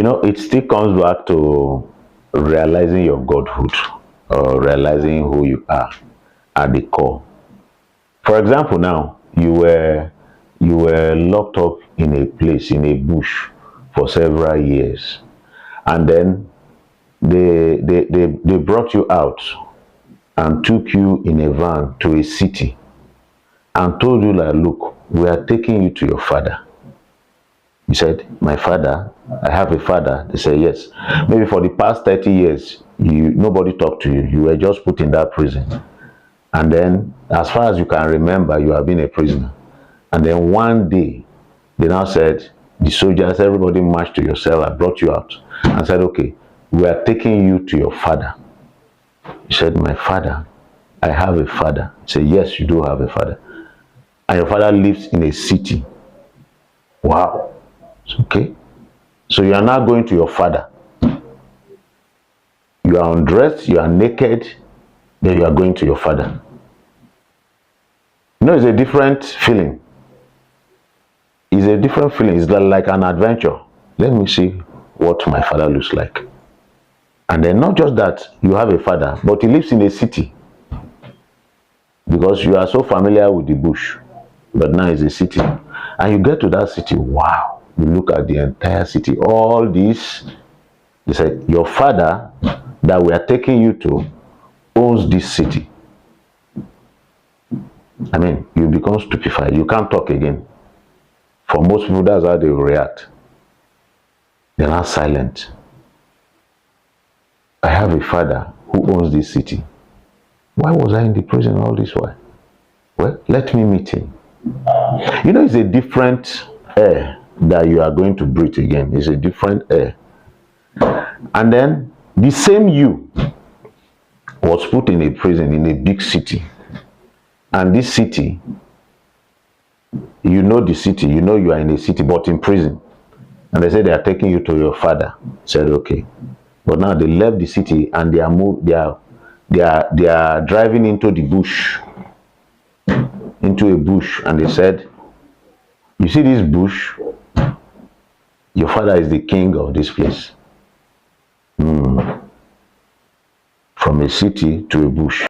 it still comes back to realizing your godhood, or realizing who you are at the core. For example, now you were locked up in a place, in a bush, for several years, and then they brought you out and took you in a van to a city and told you, like, look, we are taking you to your father. You said, my father? I have a father. They said, yes. Maybe for the past 30 years, nobody talked to you. You were just put in that prison. And then, as far as you can remember, you have been a prisoner. And then one day, they now said, the soldiers, everybody marched to your cell and brought you out and said, okay, we are taking you to your father. You said, my father? I have a father. He said, yes, you do have a father. And your father lives in a city. Wow. Okay. So you are now going to your father. You are undressed, you are naked, then you are going to your father. It's a different feeling. It's a different feeling. It's like an adventure. Let me see what my father looks like. And then not just that you have a father, but he lives in a city. Because you are so familiar with the bush, but now it's a city. And you get to that city, wow. You look at the entire city, all this. They said, your father that we are taking you to owns this city. I mean, you become stupefied. You can't talk again. For most people, that's how they will react. They're not silent. I have a father who owns this city. Why was I in the prison all this while? Well, let me meet him. It's a different air that you are going to breathe again. It's a different air. And then the same you was put in a prison in a big city. And this city, the city, you are in a city, but in prison. And they said they are taking you to your father. Said, okay. But now they left the city and they are driving into the bush. Into a bush. And they said, you see this bush? Your father is the king of this place. From a city to a bush.